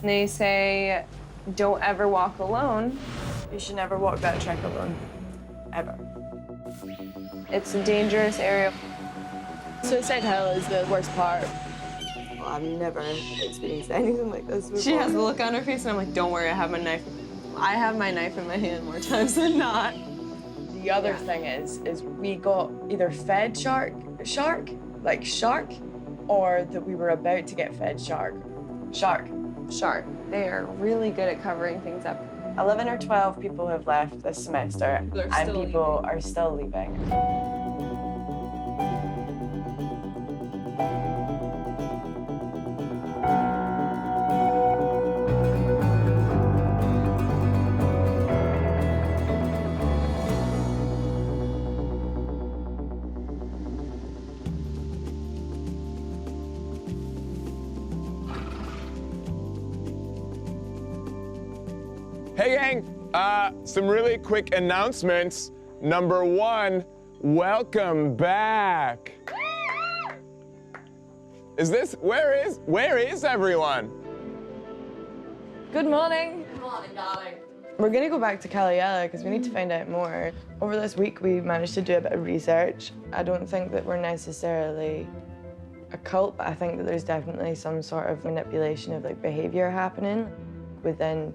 They say, don't ever walk alone. You should never walk that track alone, ever. It's a dangerous area. Suicide Hill is the worst part. Well, I've never experienced anything like this before. She has the look on her face, and I'm like, don't worry, I have my knife. I have my knife in my hand more times than not. The other thing is we got either fed shark, or that we were about to get fed shark. Shark. They are really good at covering things up. 11 or 12 people have left this semester, and people are still leaving. Hey gang, some really quick announcements. Number one, welcome back. Where is everyone? Good morning. Good morning, darling. We're gonna go back to Caliella because we need to find out more. Over this week, we managed to do a bit of research. I don't think that we're necessarily a cult, but I think that there's definitely some sort of manipulation of like behavior happening within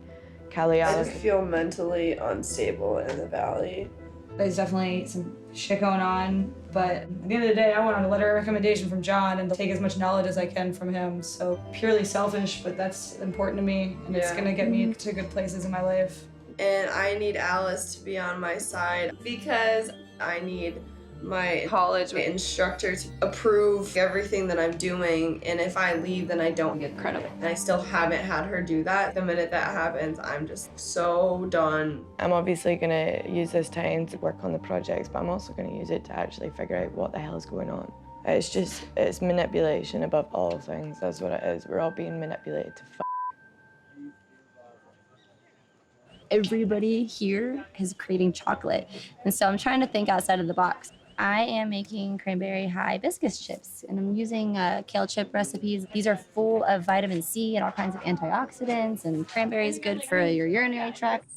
Caliella. I just feel mentally unstable in the valley. There's definitely some shit going on, but at the end of the day, I want a letter of recommendation from John and to take as much knowledge as I can from him. So purely selfish, but that's important to me, and it's gonna get me to good places in my life. And I need Alice to be on my side because I need my college instructor to approve everything that I'm doing, and if I leave, then I don't get credit. And I still haven't had her do that. The minute that happens, I'm just so done. I'm obviously gonna use this time to work on the projects, but I'm also gonna use it to actually figure out what the hell is going on. It's manipulation above all things. That's what it is. We're all being manipulated to Everybody here is creating chocolate, and so I'm trying to think outside of the box. I am making cranberry hibiscus chips, and I'm using kale chip recipes. These are full of vitamin C and all kinds of antioxidants, and cranberry is good for your urinary tract.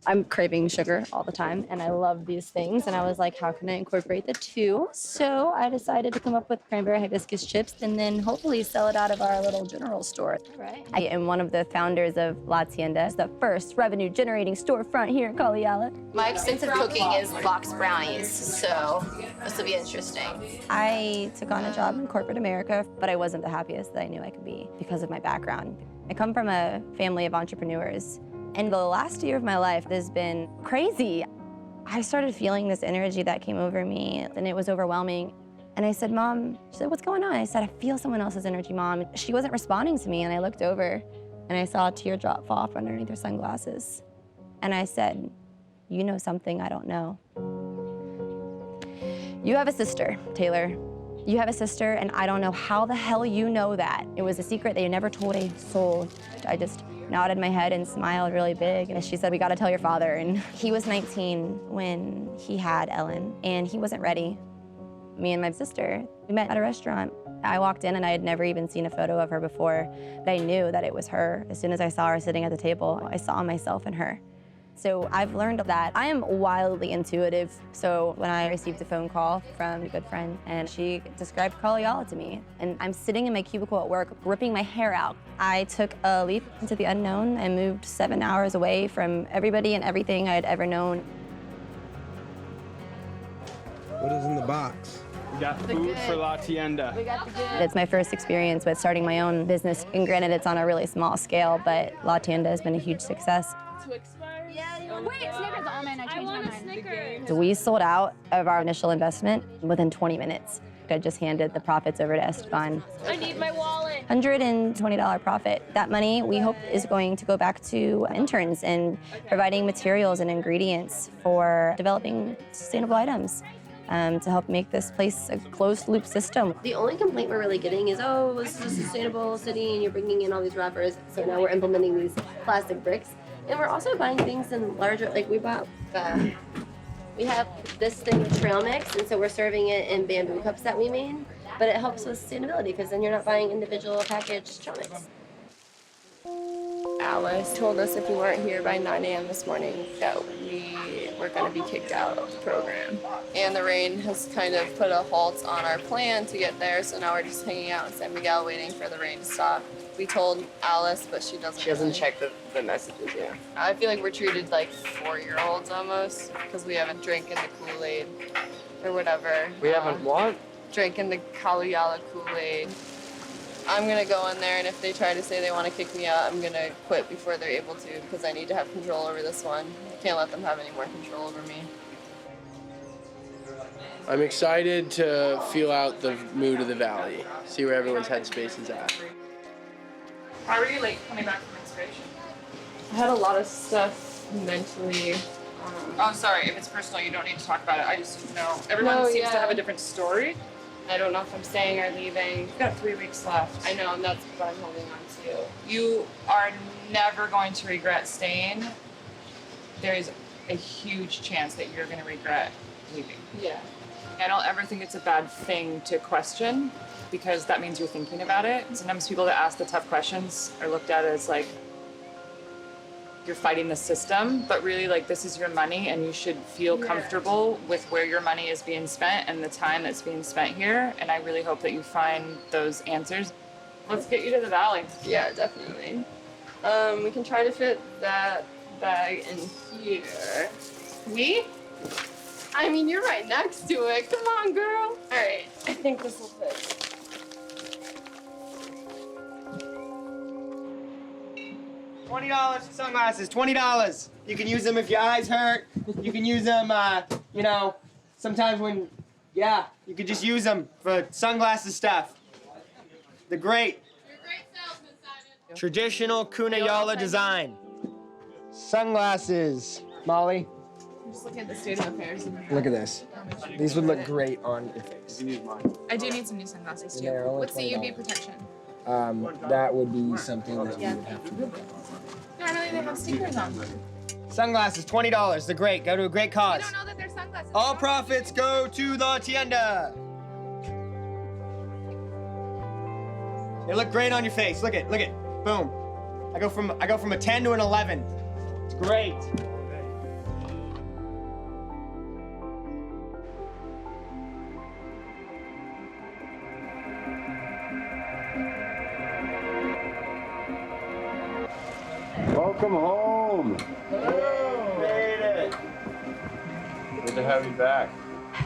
I'm craving sugar all the time, and I love these things, and I was like, how can I incorporate the two? So I decided to come up with cranberry hibiscus chips and then hopefully sell it out of our little general store. Right. I am one of the founders of La Tienda. It's the first revenue-generating storefront here in Caliella. My extensive cooking is box brownies, so this will be interesting. I took on a job in corporate America, but I wasn't the happiest that I knew I could be because of my background. I come from a family of entrepreneurs. And the last year of my life has been crazy. I started feeling this energy that came over me, and it was overwhelming. And I said, Mom, she said, what's going on? I said, I feel someone else's energy, Mom. She wasn't responding to me, and I looked over, and I saw a teardrop fall from underneath her sunglasses. And I said, you know something I don't know. You have a sister, Taylor. You have a sister, and I don't know how the hell you know that. It was a secret that you never told a soul. I just nodded my head and smiled really big, and she said, we gotta tell your father. And he was 19 when he had Ellen, and he wasn't ready. Me and my sister, we met at a restaurant. I walked in and I had never even seen a photo of her before, but I knew that it was her. As soon as I saw her sitting at the table, I saw myself in her. So I've learned that I am wildly intuitive. So when I received a phone call from a good friend, and she described Caliella to me, and I'm sitting in my cubicle at work, ripping my hair out. I took a leap into the unknown and moved 7 hours away from everybody and everything I'd ever known. What is in the box? We got food for La Tienda. We got the good. It's my first experience with starting my own business, and granted, it's on a really small scale, but La Tienda has been a huge success. Wait, Snickers almond, I changed my mind. Snickers. We sold out of our initial investment within 20 minutes. I just handed the profits over to Esteban. I need my wallet. $120 profit. That money, we hope, is going to go back to interns and providing materials and ingredients for developing sustainable items to help make this place a closed-loop system. The only complaint we're really getting is, oh, this is a sustainable city and you're bringing in all these wrappers. So now we're implementing these plastic bricks. And we're also buying things in larger, like we bought, we have this thing of trail mix, and so we're serving it in bamboo cups that we made. But it helps with sustainability because then you're not buying individual packaged trail mix. Alice told us if we weren't here by 9 a.m. this morning that we were going to be kicked out of the program. And the rain has kind of put a halt on our plan to get there, so now we're just hanging out in San Miguel waiting for the rain to stop. We told Alice, but she doesn't check the messages, yeah. I feel like we're treated like 4-year-olds almost, because we haven't drinking the Kool-Aid or whatever. We haven't what? Drinking the Kaluyala Kool-Aid. I'm gonna go in there, and if they try to say they want to kick me out, I'm gonna quit before they're able to, because I need to have control over this one. I can't let them have any more control over me. I'm excited to feel out the mood of the valley, see where everyone's headspace is at. How are you coming back from inspiration? I had a lot of stuff mentally. Oh, sorry. If it's personal, you don't need to talk about it. I just didn't know. Everyone seems to have a different story. I don't know if I'm staying or leaving. You've got 3 weeks left. I know, and that's what I'm holding on to. You are never going to regret staying. There is a huge chance that you're going to regret leaving. Yeah. I don't ever think it's a bad thing to question, because that means you're thinking about it. Sometimes people that ask the tough questions are looked at as like you're fighting the system, but really this is your money and you should feel comfortable with where your money is being spent and the time that's being spent here. And I really hope that you find those answers. Let's get you to the valley. Yeah, definitely. We can try to fit that bag in here. We? I mean, you're right next to it. Come on, girl. All right, I think this will fit. $20 for sunglasses, $20. You can use them if your eyes hurt. You can use them, sometimes when, you could just use them for sunglasses stuff. They're great. You're a great salesman, Simon. Traditional Kunayala design. Sunglasses, Molly. I'm just looking at the state of affairs. Look at this. These would look great on your face. I do need some new sunglasses too. They're only What's the UV $20. protection? That would be something that you would have to do. Normally they have stickers on them. Sunglasses, $20. They're great. Go to a great cause. I don't know that they're sunglasses. All profits go to the tienda. They look great on your face. Look it. Boom. I go from a 10 to an 11. It's great. Welcome home. Made it. Good to have you back.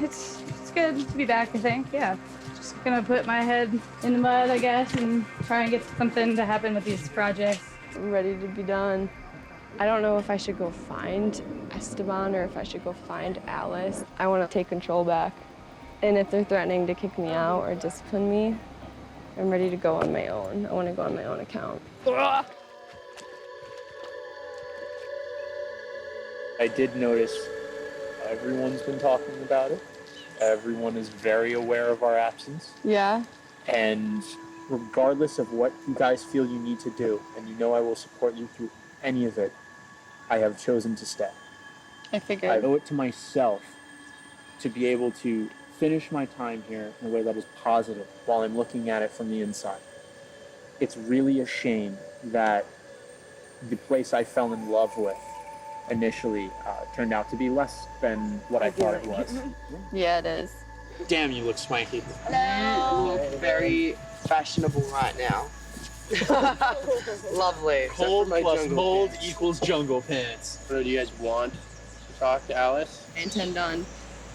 It's good to be back, I think, yeah. Just gonna put my head in the mud, I guess, and try and get something to happen with these projects. I'm ready to be done. I don't know if I should go find Esteban or if I should go find Alice. I want to take control back. And if they're threatening to kick me out or discipline me, I'm ready to go on my own. I want to go on my own account. I did notice everyone's been talking about it. Everyone is very aware of our absence. Yeah? And regardless of what you guys feel you need to do, and you know I will support you through any of it, I have chosen to stay. I figured. I owe it to myself to be able to finish my time here in a way that is positive while I'm looking at it from the inside. It's really a shame that the place I fell in love with initially turned out to be less than what I thought it was. Yeah, it is. Damn, you look swanky. Hello. You look very fashionable right now. Lovely. Cold plus mold pants. equals jungle pants. So do you guys want to talk to Alice? I intend on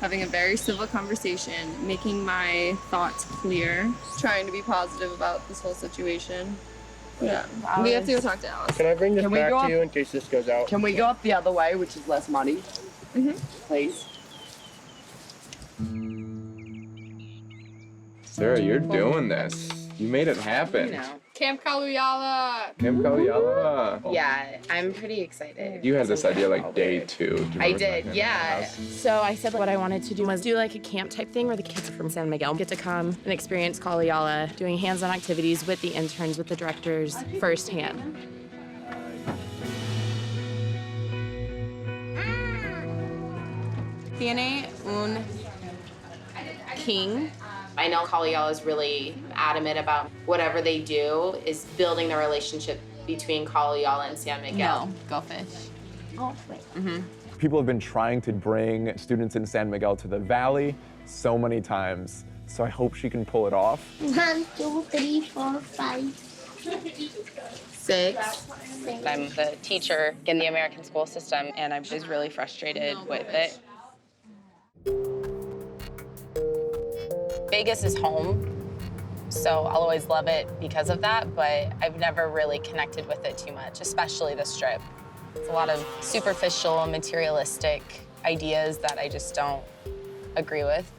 having a very civil conversation, making my thoughts clear, trying to be positive about this whole situation. Yeah, we have to go talk to Alice. Can I bring this Can we back go to up- you in case this goes out? Can we go up the other way, which is less money? Please. Sarah, you're doing this. You made it happen. Camp Kaluyala. Camp Kaluyala. Yeah, I'm pretty excited. You had this idea like day 2. Do you remember I back did, in yeah. the house? So I said what I wanted to do was do like a camp type thing where the kids from San Miguel get to come and experience Kaluyala, doing hands-on activities with the interns, with the directors, firsthand. Tiene un king. I know Kaluyala is really adamant about whatever they do is building the relationship between Kalayala and San Miguel. No, go fish. Go fish. People have been trying to bring students in San Miguel to the valley so many times, so I hope she can pull it off. 1, 2, 3, 4, 5. 6. I'm the teacher in the American school system, and I'm just really frustrated with it. Vegas is home, so I'll always love it because of that, but I've never really connected with it too much, especially the Strip. It's a lot of superficial, materialistic ideas that I just don't agree with.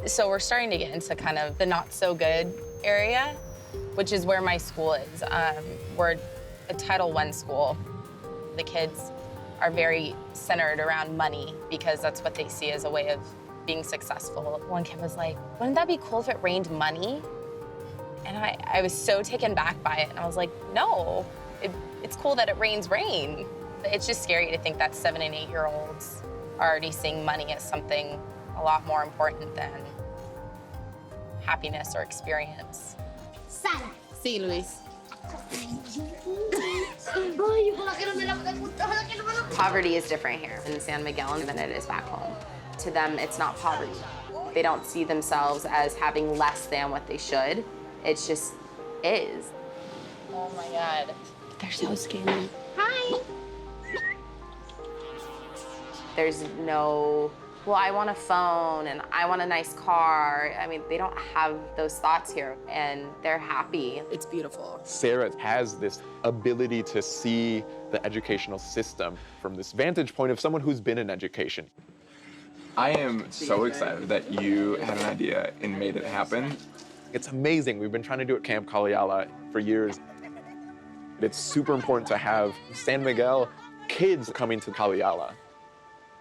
So we're starting to get into kind of the not-so-good area, which is where my school is. We're a Title I school. The kids are very centered around money because that's what they see as a way of being successful. One kid was like, wouldn't that be cool if it rained money? And I was so taken back by it, and I was like, no, it's cool that it rains rain. It's just scary to think that 7- and 8-year-olds are already seeing money as something a lot more important than happiness or experience. Sara. Sí, Luis. Poverty is different here in San Miguel than it is back home. To them, it's not poverty. They don't see themselves as having less than what they should. It's just is. Oh my God. They're so skinny. Hi. There's no, well, I want a phone and I want a nice car. I mean, they don't have those thoughts here, and they're happy. It's beautiful. Sarah has this ability to see the educational system from this vantage point of someone who's been in education. I am so excited that you had an idea and made it happen. It's amazing. We've been trying to do it at Camp Kalayala for years. It's super important to have San Miguel kids coming to Kalayala.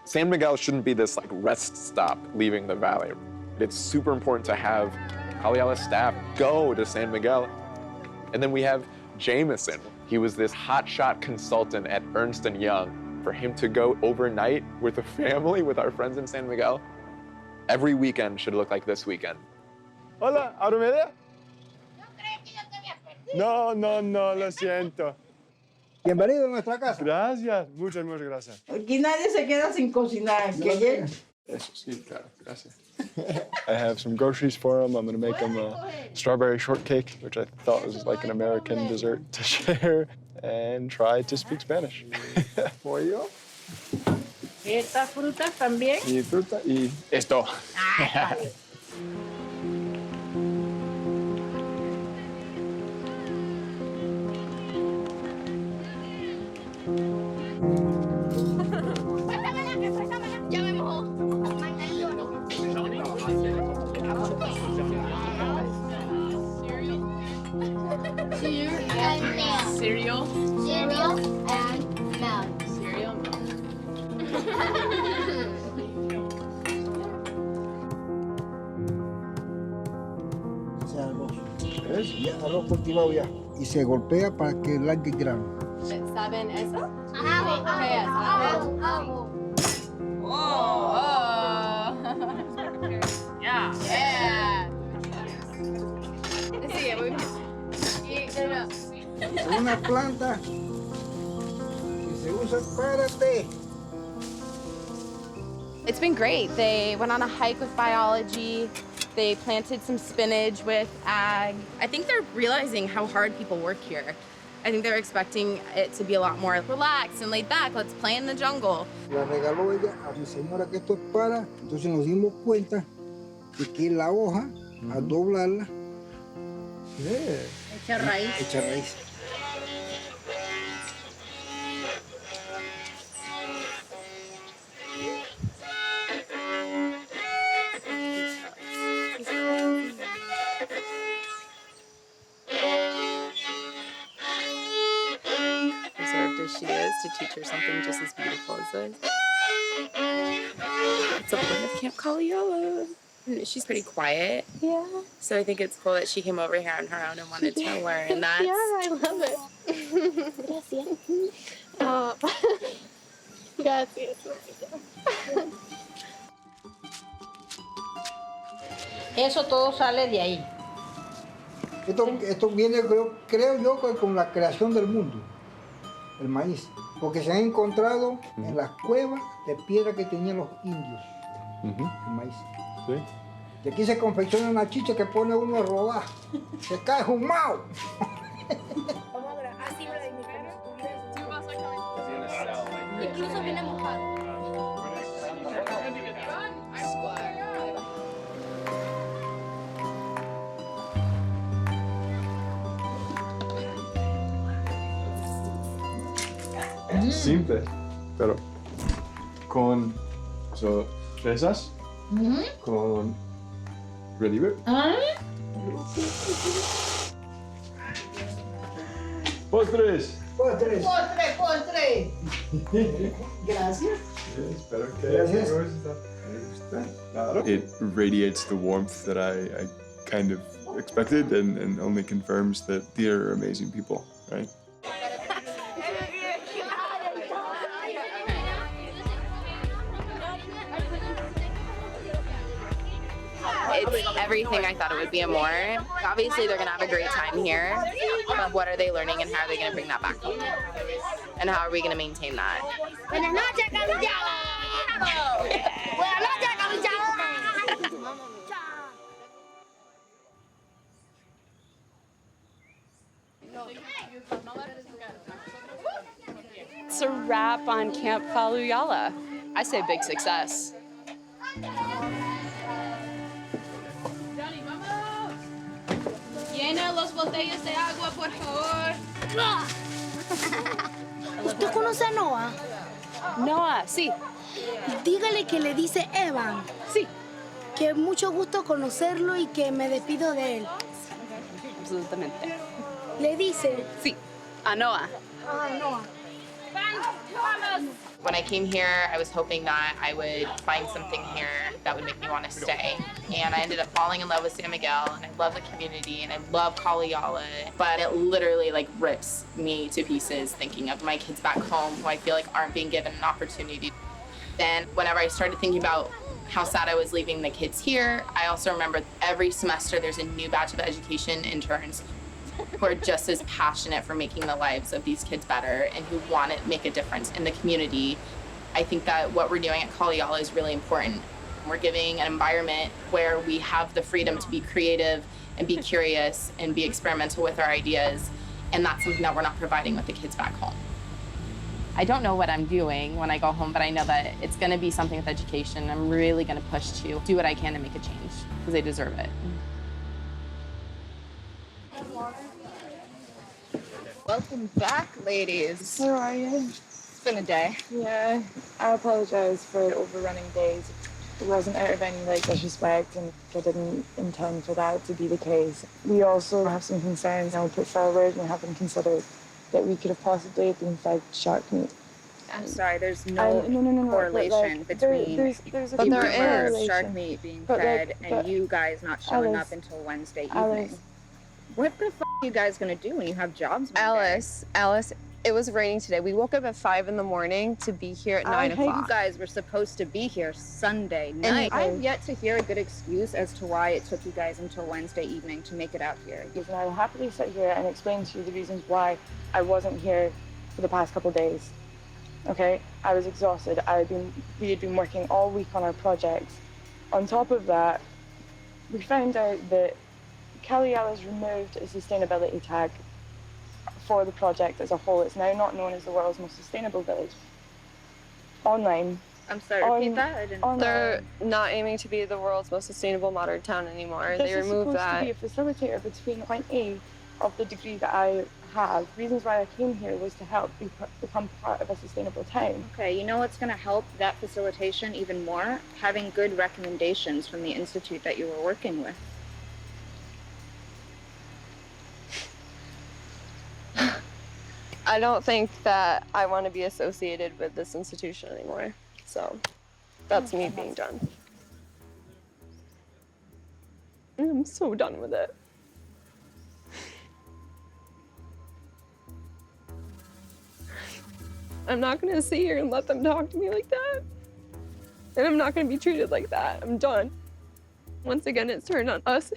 San Miguel shouldn't be this like rest stop leaving the valley. It's super important to have Kalayala staff go to San Miguel. And then we have Jameson. He was this hotshot consultant at Ernst & Young. For him to go overnight with a family, with our friends in San Miguel, every weekend should look like this weekend. Hola, ¿abro media? No, lo siento. Bienvenido a nuestra casa. Gracias, muchas gracias. Aquí nadie se queda sin cocinar. ¿Qué? Eso sí, claro, gracias. I have some groceries for him. I'm gonna make him a strawberry shortcake, which I thought was like an American dessert to share, and try to speak Spanish. For you. ¿Estas frutas también? Y fruta y esto. Ya me mojó. Cereal. Cereal and milk. Cereal. Ese arroz. ¿Ves? Ya, arroz cultivado ya. Y se golpea para que largue el grano. ¿Saben eso? Ajo, ajo. Oh. Yeah. Sí, muy bien. Es una planta que se usa para té. It's been great. They went on a hike with biology. They planted some spinach with ag. I think they're realizing how hard people work here. I think they're expecting it to be a lot more relaxed and laid back. Let's play in the jungle. La regaló ella a mi señora que esto es para. Entonces nos dimos cuenta de que la hoja, al doblarla, Echa raíz. echa raíz. Reserved as she is, to teach her something just as beautiful as this. It's a part of Camp Kalayala. She's pretty quiet. Yeah. So I think it's cool that she came over here on her own and wanted to learn. And that's... Yeah, I love it. Gracias. Oh. Gracias. Eso todo sale de ahí. Esto viene, creo yo, con la creación del mundo, el maíz, porque se han encontrado en las cuevas de piedra que tenían los indios, el maíz. Sí. Y aquí se confecciona una chicha que pone uno a robar, se cae humado. Incluso viene mojado. Simple, pero con fresas, con relieve. Postres. Postres. Postre. Gracias. Espero que Gracias. les guste. Claro. It radiates the warmth that I kind of expected and only confirms that they're amazing people, right? It's everything I thought it would be and more. Obviously, they're gonna have a great time here, but what are they learning and how are they gonna bring that back home? And how are we gonna maintain that? Buenas noches, Capitala. Buenas noches, Capitala. It's a wrap on Camp Faluyala. I say big success. Llena los botellas de agua, por favor. ¿Usted conoce a Noah? Noah, sí. Dígale que le dice Evan. Sí. Que mucho gusto conocerlo y que me despido de él. Absolutamente. Le dice. Sí. A Noah. Ah, Noah. When I came here, I was hoping that I would find something here that would make me want to stay. And I ended up falling in love with San Miguel, and I love the community, and I love Kaliyala. But it literally like rips me to pieces thinking of my kids back home who I feel like aren't being given an opportunity. Then whenever I started thinking about how sad I was leaving the kids here, I also remember every semester there's a new batch of education interns who are just as passionate for making the lives of these kids better and who want to make a difference in the community. I think that what we're doing at Kaliyala is really important. We're giving an environment where we have the freedom to be creative and be curious and be experimental with our ideas, and that's something that we're not providing with the kids back home. I don't know what I'm doing when I go home, but I know that it's going to be something with education. I'm really going to push to do what I can to make a change because they deserve it. Welcome back, ladies. How are you? It's been a day. Yeah, I apologize for overrunning days. It wasn't out of any disrespect, and I didn't intend for that to be the case. We also have some concerns I'll put forward and haven't considered that we could have possibly been fed shark meat. I'm sorry, there's no correlation between there's a humans, shark meat being fed and you guys not showing up until Wednesday evening. What the f*** are you guys gonna do when you have jobs Monday? Alice, it was raining today. We woke up at 5 in the morning to be here at 9 o'clock. You guys were supposed to be here Sunday night. I have yet to hear a good excuse as to why it took you guys until Wednesday evening to make it out here. And I will happily sit here and explain to you the reasons why I wasn't here for the past couple of days. Okay, I was exhausted. We had been working all week on our projects. On top of that, we found out that Kaliyala's removed a sustainability tag for the project as a whole. It's now not known as the world's most sustainable village. Online. I'm sorry, repeat that? I didn't. They're not aiming to be the world's most sustainable modern town anymore. They removed that. This is supposed to be a facilitator between point A of the degree that I have. Reasons why I came here was to help become part of a sustainable town. Okay, you know what's going to help that facilitation even more? Having good recommendations from the institute that you were working with. I don't think that I want to be associated with this institution anymore. So that's me being done. I'm so done with it. I'm not gonna sit here and let them talk to me like that. And I'm not gonna be treated like that. I'm done. Once again, it's turned on us.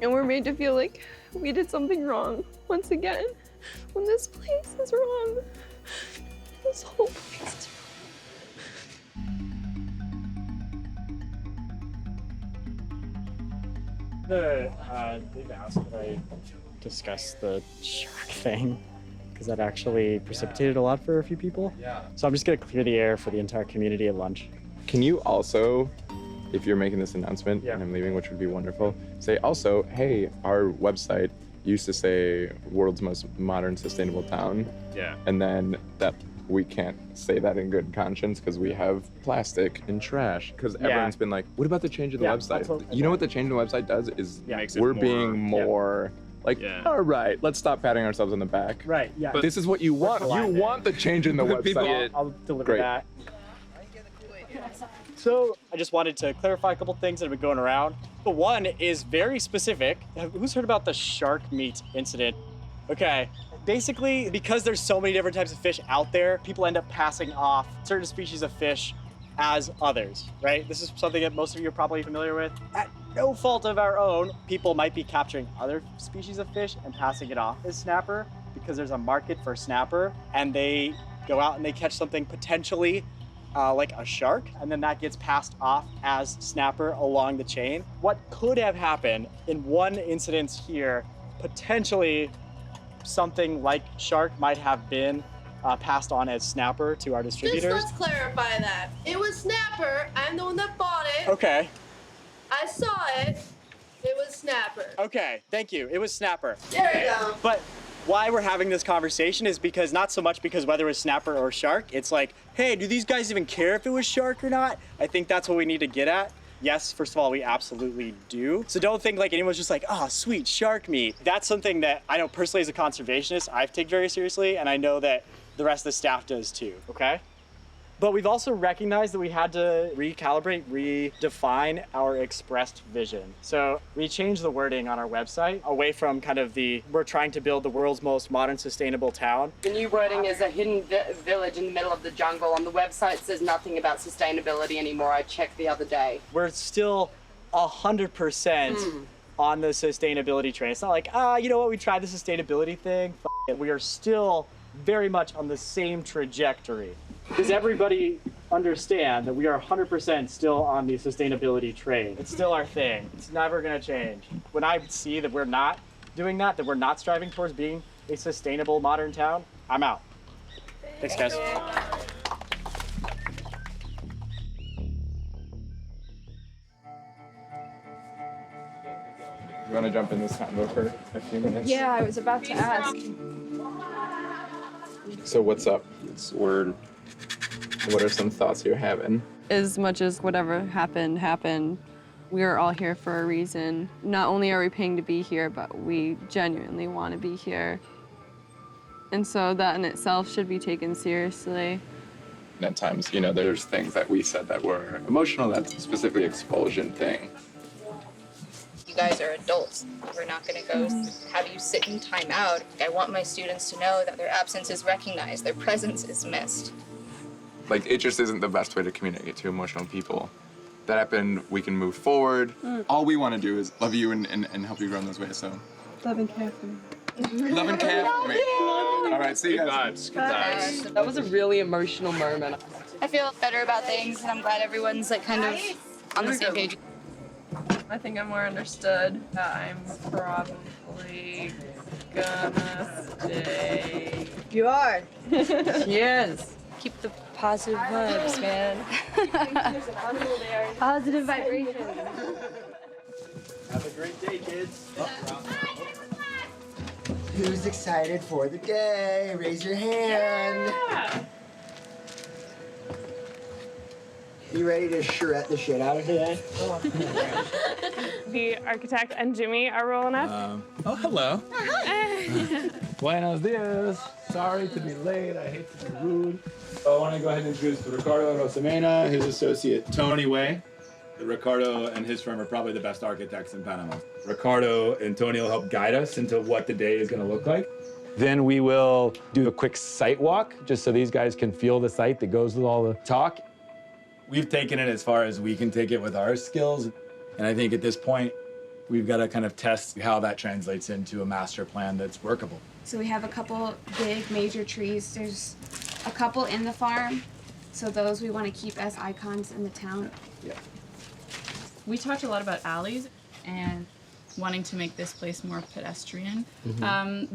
And we're made to feel like we did something wrong once again, when this place is wrong. This whole place is They've asked that I discuss the shark thing, because that actually precipitated a lot for a few people. Yeah. So I'm just gonna clear the air for the entire community at lunch. Can you also, if you're making this announcement and I'm leaving, which would be wonderful, say also, hey, our website used to say world's most modern sustainable town. Yeah. And then that we can't say that in good conscience because we have plastic and trash. Because everyone's been like, what about the change of the website? You know what the change of the website does is Makes it we're more- being more like, all right, let's stop patting ourselves on the back. Right, yeah. But this is what you want. You want the change in the website. I'll deliver Great. that. So I just wanted to clarify a couple things that have been going around. But one is very specific. Who's heard about the shark meat incident? Okay, basically, because there's so many different types of fish out there, people end up passing off certain species of fish as others, right? This is something that most of you are probably familiar with. At no fault of our own, people might be capturing other species of fish and passing it off as snapper because there's a market for snapper, and they go out and they catch something potentially like a shark, and then that gets passed off as snapper along the chain. What could have happened in one incident here, potentially something like shark might have been passed on as snapper to our distributors. Just let's clarify that. It was snapper. I'm the one that bought it. Okay. I saw it. It was snapper. Okay, thank you. It was snapper. There we go. But why we're having this conversation is because not so much because whether it's snapper or shark, it's like, hey, do these guys even care if it was shark or not? I think that's what we need to get at. Yes, first of all, we absolutely do. So don't think like anyone's just like, oh, sweet shark meat. That's something that I know personally as a conservationist, I've taken very seriously, and I know that the rest of the staff does too, okay? But we've also recognized that we had to recalibrate, redefine our expressed vision. So we changed the wording on our website away from kind of we're trying to build the world's most modern, sustainable town. The new wording is a hidden village in the middle of the jungle. On the website says nothing about sustainability anymore. I checked the other day. We're still 100% on the sustainability train. It's not like, you know what, we tried the sustainability thing, it. We are still very much on the same trajectory. Does everybody understand that we are 100% still on the sustainability train? It's still our thing. It's never gonna change. When I see that we're not doing that we're not striving towards being a sustainable modern town, I'm out. Thanks, guys. You want to jump in this convo for a few minutes? Yeah, I was about to ask. So what's up? It's word. What are some thoughts you're having? As much as whatever happened, we are all here for a reason. Not only are we paying to be here, but we genuinely want to be here. And so that in itself should be taken seriously. And at times, you know, there's things that we said that were emotional, that's specifically expulsion thing. You guys are adults. We're not going to go have you sit in time out. I want my students to know that their absence is recognized, their presence is missed. Like, it just isn't the best way to communicate to emotional people. That happened, we can move forward. All we want to do is love you and help you grow in those ways, so. Love and care for me. Love and care for me. All right, see you guys. Good vibes. That was a really emotional moment. I feel better about things, and I'm glad everyone's like kind of on the same page. I think I'm more understood. I'm probably gonna stay. You are. She is. Keep the positive vibes, man. Positive vibrations. Have a great day, kids. Who's excited for the day? Raise your hand. Yeah. You ready to charrette the shit out of today? The architect and Jimmy are rolling up. Oh, hello. Buenos dias. Sorry to be late. I hate to be rude. I want to go ahead and introduce Ricardo Rosamena, his associate Tony Way. Ricardo and his firm are probably the best architects in Panama. Ricardo and Tony will help guide us into what the day is going to look like. Then we will do a quick site walk, just so these guys can feel the site that goes with all the talk. We've taken it as far as we can take it with our skills. And I think at this point, We've got to kind of test how that translates into a master plan that's workable. So we have a couple big major trees. There's a couple in the farm, so those we want to keep as icons in the town. Yeah. We talked a lot about alleys and wanting to make this place more pedestrian.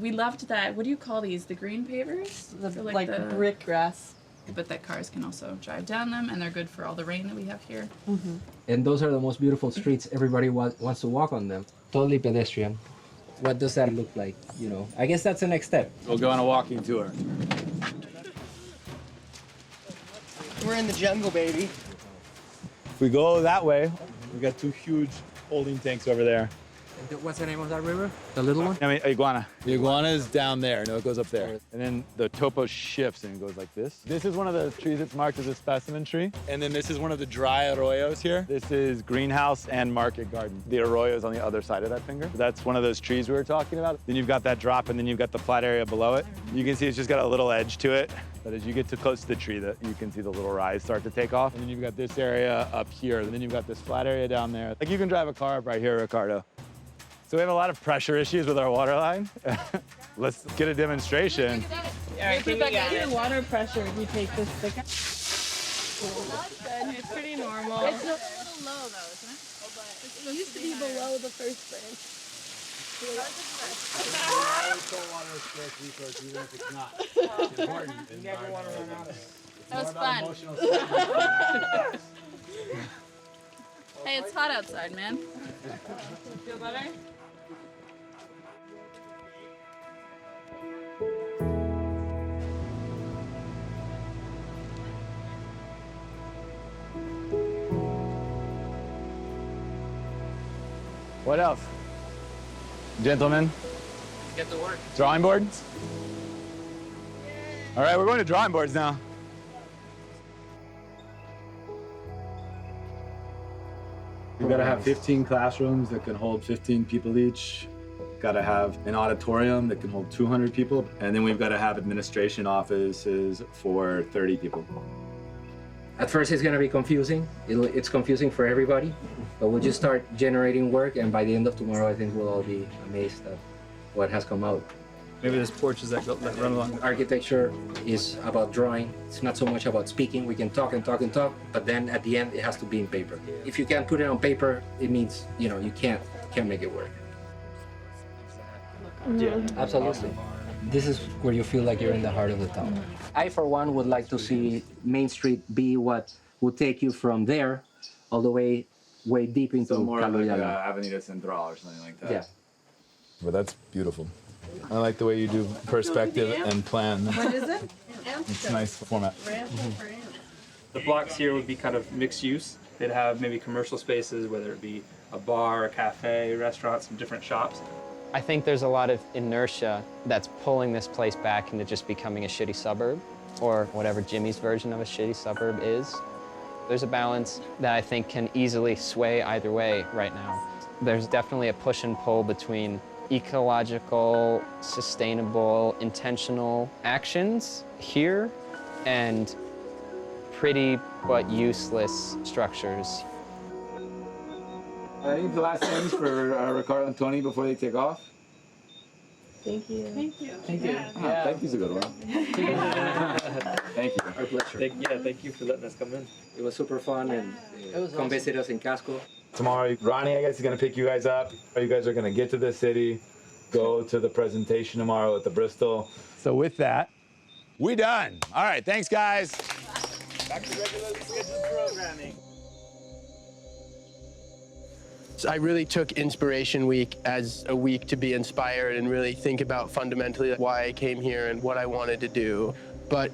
We loved that, what do you call these? The green pavers? Like brick grass. But that cars can also drive down them, and they're good for all the rain that we have here. And those are the most beautiful streets. Everybody wants to walk on them. Totally pedestrian. What does that look like? You know, I guess that's the next step. We'll go on a walking tour. We're in the jungle, baby. If we go that way, we got 2 huge holding tanks over there. What's the name of that river? The little one? I mean, iguana. The iguana is down there. No, it goes up there. And then the topo shifts and it goes like this. This is one of the trees that's marked as a specimen tree. And then this is one of the dry arroyos here. This is greenhouse and market garden. The arroyo is on the other side of that finger. That's one of those trees we were talking about. Then you've got that drop, and then you've got the flat area below it. You can see it's just got a little edge to it. But as you get too close to the tree, you can see the little rise start to take off. And then you've got this area up here. And then you've got this flat area down there. Like, you can drive a car up right here, Ricardo. So we have a lot of pressure issues with our water line. Let's get a demonstration. All right, can we get your water pressure if you take this stick? That's good. It's pretty normal. It's a little low though, isn't it? It used to be below the first branch. Water is a scarce resource, even if it's not. It's important. You never want to run out of it. That was fun. Hey, it's hot outside, man. Feel better? What else? Gentlemen? Get to work. Drawing boards? All right, we're going to drawing boards now. We've got to have 15 classrooms that can hold 15 people each. Got to have an auditorium that can hold 200 people. And then we've got to have administration offices for 30 people. At first, it's going to be confusing. It's confusing for everybody, but we'll just start generating work, and by the end of tomorrow, I think we'll all be amazed at what has come out. Maybe there's porches that run along. Architecture is about drawing. It's not so much about speaking. We can talk and talk and talk, but then at the end, it has to be in paper. If you can't put it on paper, it means, you know, you can't make it work. Yeah, absolutely. This is where you feel like you're in the heart of the town. I, for one, would like to see Main Street be what would take you from there all the way deep into So more like Caluyala. Avenida Central or something like that. Yeah. But that's beautiful. I like the way you do perspective and plan. What is it? It's a nice format. The blocks here would be kind of mixed use. They'd have maybe commercial spaces, whether it be a bar, a cafe, restaurant, some different shops. I think there's a lot of inertia that's pulling this place back into just becoming a shitty suburb, or whatever Jimmy's version of a shitty suburb is. There's a balance that I think can easily sway either way right now. There's definitely a push and pull between ecological, sustainable, intentional actions here and pretty but useless structures. I think the last things for Ricardo and Tony before they take off. Thank you. Thank you. Thank you. Thank you's a good one. Thank you. Our pleasure. Thank you for letting us come in. It was super fun, and come visit us in Casco. Tomorrow, Ronnie, I guess, is going to pick you guys up. You guys are going to get to the city, go to the presentation tomorrow at the Bristol. So with that, we done. All right, thanks, guys. Back to regularly scheduled programming. I really took Inspiration Week as a week to be inspired and really think about fundamentally why I came here and what I wanted to do. But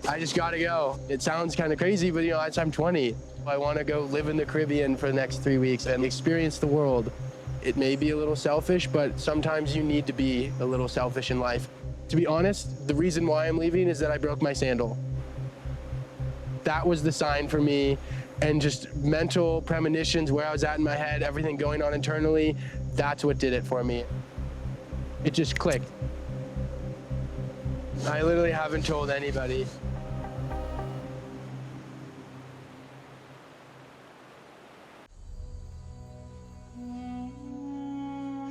I just gotta go. It sounds kind of crazy, but I'm 20. I want to go live in the Caribbean for the next 3 weeks and experience the world. It may be a little selfish, but sometimes you need to be a little selfish in life. To be honest, the reason why I'm leaving is that I broke my sandal. That was the sign for me. And just mental premonitions, where I was at in my head, everything going on internally, that's what did it for me. It just clicked. I literally haven't told anybody.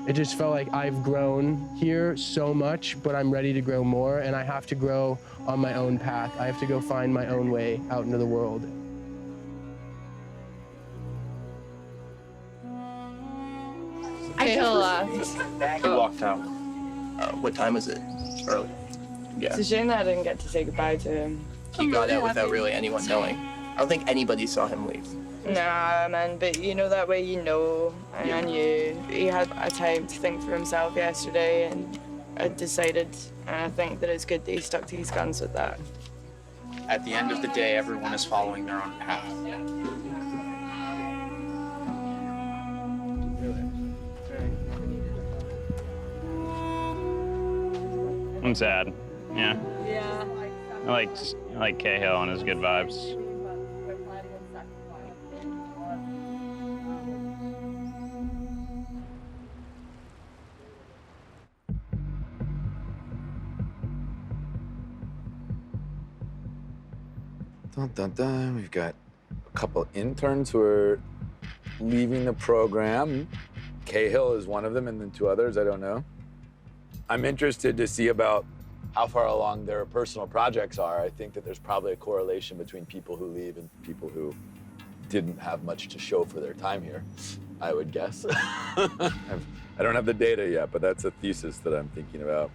It just felt like I've grown here so much, but I'm ready to grow more, and I have to grow on my own path. I have to go find my own way out into the world. Cahill left. He walked out. What time is it? Early. Yeah. It's a shame that I didn't get to say goodbye to him. He got out without really anyone knowing. I don't think anybody saw him leave. Nah, man, but you know that way you know, and I knew. He had a time to think for himself yesterday, and I decided, and I think that it's good that he stuck to his guns with that. At the end of the day, everyone is following their own path. I'm sad. Yeah. Yeah. I like Cahill and his good vibes. Dun, dun, dun. We've got a couple interns who are leaving the program. Cahill is one of them, and then two others, I don't know. I'm interested to see about how far along their personal projects are. I think that there's probably a correlation between people who leave and people who didn't have much to show for their time here, I would guess. I don't have the data yet, but that's a thesis that I'm thinking about.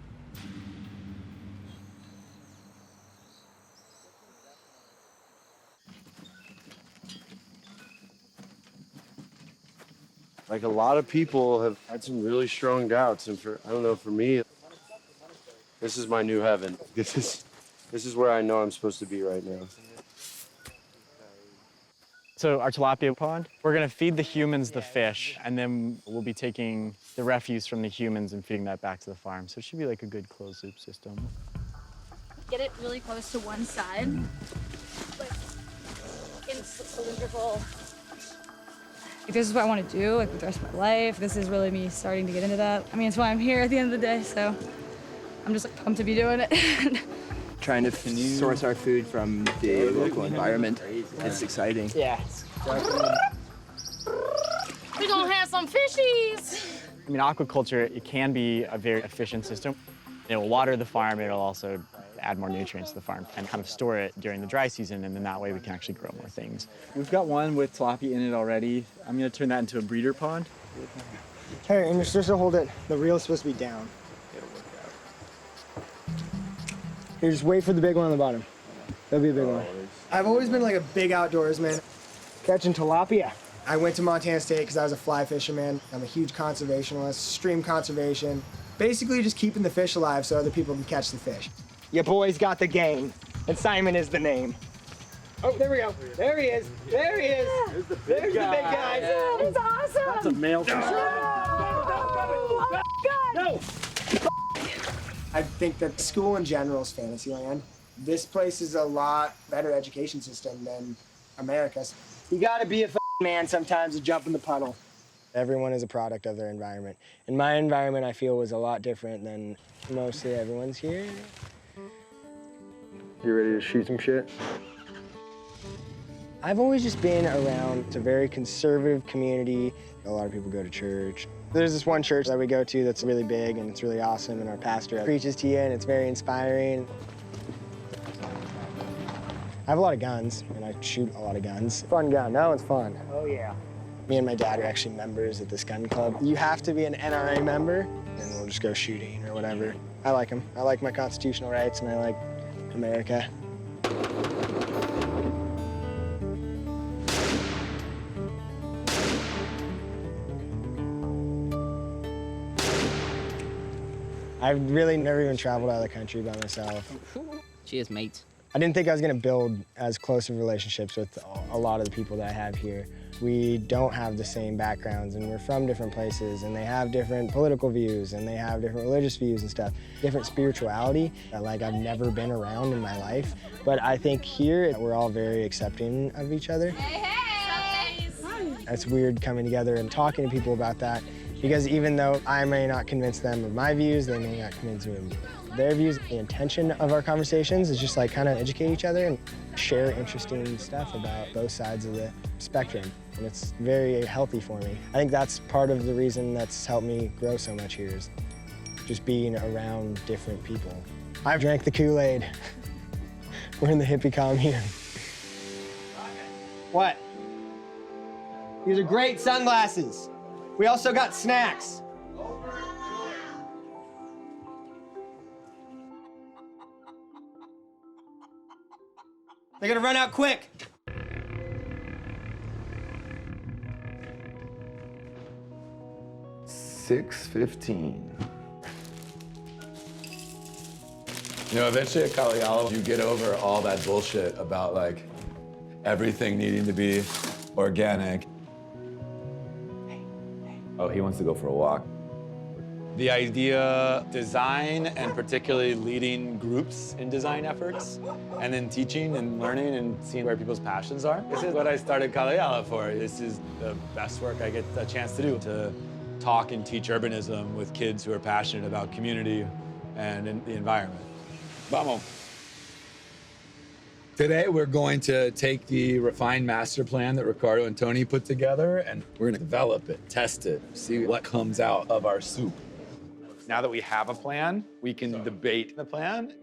Like, a lot of people have had some really strong doubts, and I don't know, for me, this is my new heaven. This is where I know I'm supposed to be right now. So our tilapia pond, we're gonna feed the humans the fish, and then we'll be taking the refuse from the humans and feeding that back to the farm. So it should be like a good closed loop system. Get it really close to one side, like in cylindrical. This is what I want to do, like, with the rest of my life. This is really me starting to get into that. I mean, it's why I'm here at the end of the day, so I'm just like pumped to be doing it. Trying to source our food from the local environment. It's exciting. Yeah. We're gonna have some fishies. I mean, aquaculture, it can be a very efficient system. It will water the farm, it'll also add more nutrients to the farm and kind of store it during the dry season, and then that way we can actually grow more things. We've got one with tilapia in it already. I'm gonna turn that into a breeder pond. Hey, and you're supposed to hold it. The reel's supposed to be down. Here, just wait for the big one on the bottom. That'll be a big one. I've always been like a big outdoorsman. Catching tilapia. I went to Montana State because I was a fly fisherman. I'm a huge conservationist, stream conservation. Basically just keeping the fish alive so other people can catch the fish. Your boy's got the game, and Simon is the name. Oh, there we go. There he is. There he is. There's the big guy. That's awesome. That's a male fish. No! I think that school in general is fantasy land. This place is a lot better education system than America's. You gotta be a man sometimes to jump in the puddle. Everyone is a product of their environment. And my environment, I feel, was a lot different than mostly everyone's here. You ready to shoot some shit? I've always just been around. It's a very conservative community. A lot of people go to church. There's this one church that we go to that's really big and it's really awesome, and our pastor preaches to you and it's very inspiring. I have a lot of guns and I shoot a lot of guns. Fun gun, that one's fun. Oh yeah. Me and my dad are actually members at this gun club. You have to be an NRA member and we'll just go shooting or whatever. I like them. I like my constitutional rights and I like America. I've really never even traveled out of the country by myself. Cheers, mate. I didn't think I was gonna build as close of relationships with a lot of the people that I have here. We don't have the same backgrounds and we're from different places and they have different political views and they have different religious views and stuff. Different spirituality that like I've never been around in my life. But I think here we're all very accepting of each other. Hey! It's weird coming together and talking to people about that because even though I may not convince them of my views, they may not convince me of their views. The intention of our conversations is just like kind of educate each other and share interesting stuff about both sides of the spectrum. and it's very healthy for me. I think that's part of the reason that's helped me grow so much here is just being around different people. I've drank the Kool-Aid. We're in the hippie commune. What? These are great sunglasses. We also got snacks. They're gonna run out quick. $6.15. You know, eventually at Kaliala, you get over all that bullshit about like everything needing to be organic. Oh, he wants to go for a walk. The idea, design, and particularly leading groups in design efforts, and then teaching and learning and seeing where people's passions are. This is what I started Kaliala for. This is the best work I get a chance to do, to talk and teach urbanism with kids who are passionate about community and in the environment. Vamos. Today, we're going to take the refined master plan that Ricardo and Tony put together, and we're gonna develop it, test it, see what comes out of our soup. Now that we have a plan, we can debate the plan.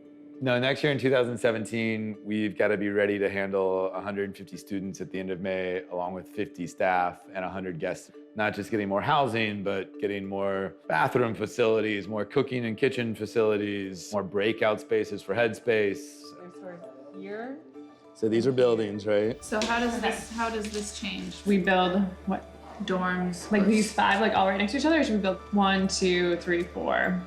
No, next year in 2017, we've got to be ready to handle 150 students at the end of May, along with 50 staff and 100 guests. Not just getting more housing, but getting more bathroom facilities, more cooking and kitchen facilities, more breakout spaces for headspace. Here. So these are buildings, right? So how does this change? We build what dorms? Like these 5, like all right next to each other, or should we build 1, 2, 3, 4?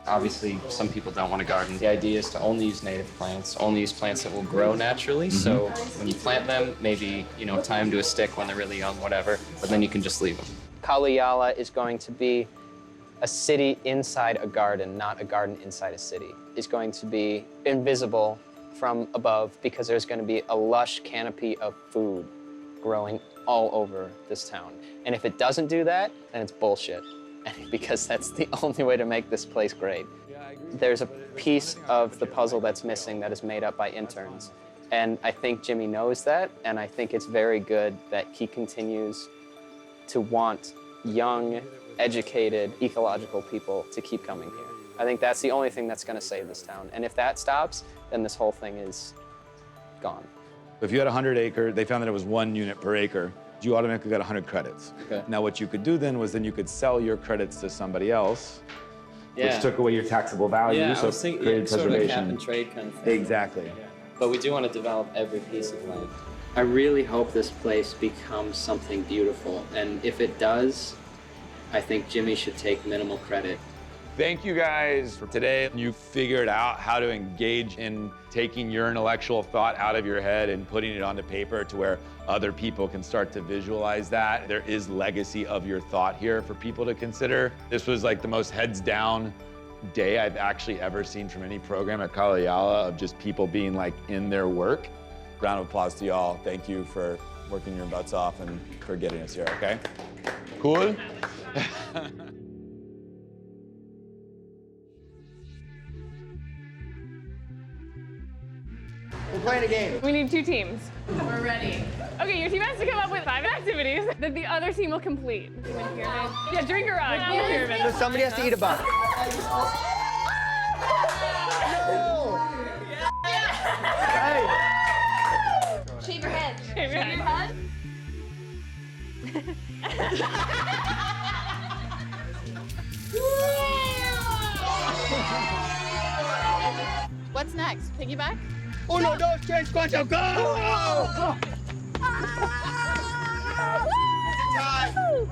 Obviously, some people don't want to garden. The idea is to only use native plants, only use plants that will grow naturally. So when you plant them, maybe, tie them to a stick when they're really young, whatever, but then you can just leave them. Kaliala is going to be a city inside a garden, not a garden inside a city. It's going to be invisible from above because there's going to be a lush canopy of food growing all over this town. And if it doesn't do that, then it's bullshit. Because that's the only way to make this place great. There's a piece of the puzzle that's missing that is made up by interns. And I think Jimmy knows that, and I think it's very good that he continues to want young, educated, ecological people to keep coming here. I think that's the only thing that's gonna save this town. And if that stops, then this whole thing is gone. If you had 100 acres, they found that it was 1 unit per acre. You automatically got 100 credits. Okay. Now what you could do then was you could sell your credits to somebody else, Yeah. which took away your taxable value, Yeah, I so was thinking, created sort of a cap preservation. and trade kind of thing. Exactly. But we do want to develop every piece of land. I really hope this place becomes something beautiful. And if it does, I think Jimmy should take minimal credit. Thank you guys for today. You figured out how to engage in taking your intellectual thought out of your head and putting it onto paper to where other people can start to visualize that. There is legacy of your thought here for people to consider. This was like the most heads down day I've actually ever seen from any program at Kaliala, of just people being like in their work. Round of applause to y'all. Thank you for working your butts off and for getting us here, okay? Cool? We're playing a game. We need 2 teams. We're ready. Okay, your team has to come up with 5 activities that the other team will complete. Yeah, drink a ride. Pyramid. So somebody has to eat a bug. Shave your head. Shave your head. What's next? Piggyback? 1, 2, 3, 4, go!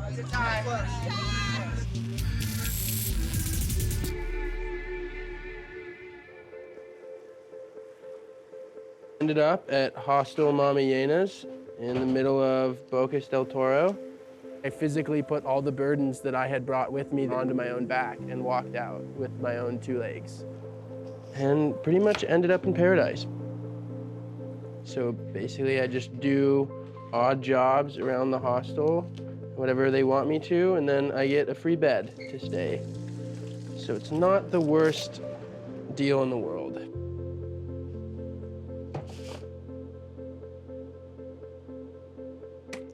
It's a tie. Ended up at Hostel Mama Yena's in the middle of Bocas del Toro. I physically put all the burdens that I had brought with me onto my own back and walked out with my own 2 legs. And pretty much ended up in paradise. So basically I just do odd jobs around the hostel, whatever they want me to, and then I get a free bed to stay. So it's not the worst deal in the world.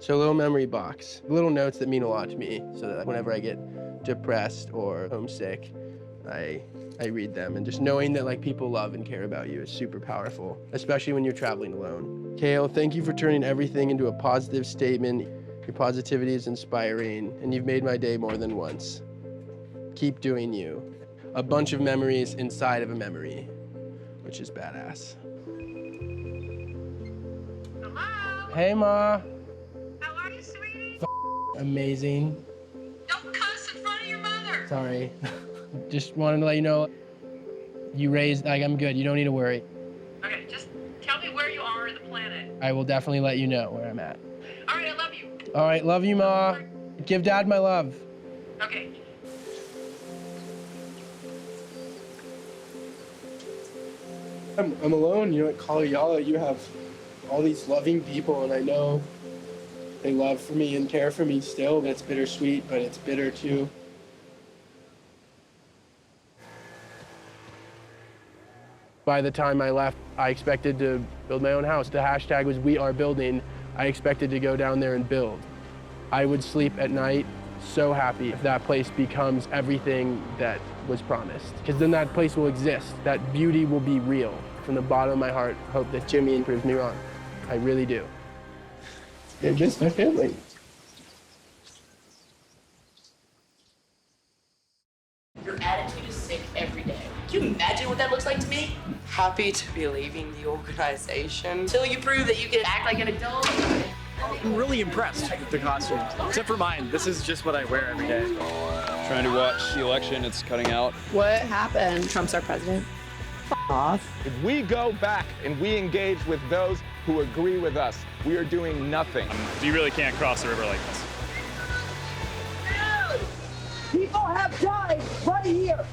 So a little memory box, little notes that mean a lot to me, so that whenever I get depressed or homesick, I read them. And just knowing that like people love and care about you is super powerful, especially when you're traveling alone. Kale, thank you for turning everything into a positive statement. Your positivity is inspiring, and you've made my day more than once. Keep doing you. A bunch of memories inside of a memory, which is badass. Hello? Hey, Ma. How are you, sweetie? Amazing. Don't cuss in front of your mother. Sorry. Just wanted to let you know, you raised, like, I'm good. You don't need to worry. Okay, just tell me where you are on the planet. I will definitely let you know where I'm at. All right, I love you. All right, love you, Ma. Give Dad my love. Okay. I'm alone, you know, at Kalayala, you have all these loving people, and I know they love for me and care for me still. It's bittersweet, but it's bitter too. By the time I left, I expected to build my own house. The hashtag was We Are Building. I expected to go down there and build. I would sleep at night so happy if that place becomes everything that was promised. Because then that place will exist. That beauty will be real. From the bottom of my heart, I hope that Jimmy proves me wrong. I really do. I miss my family. Your attitude is sick every day. Can you imagine what that looks like to me? Happy to be leaving the organization. Until you prove that you can act like an adult. I'm really impressed with the costumes, except for mine. This is just what I wear every day. Trying to watch the election, it's cutting out. What happened? Trump's our president. Off. If we go back and we engage with those who agree with us, we are doing nothing. You really can't cross the river like this. People have died right here.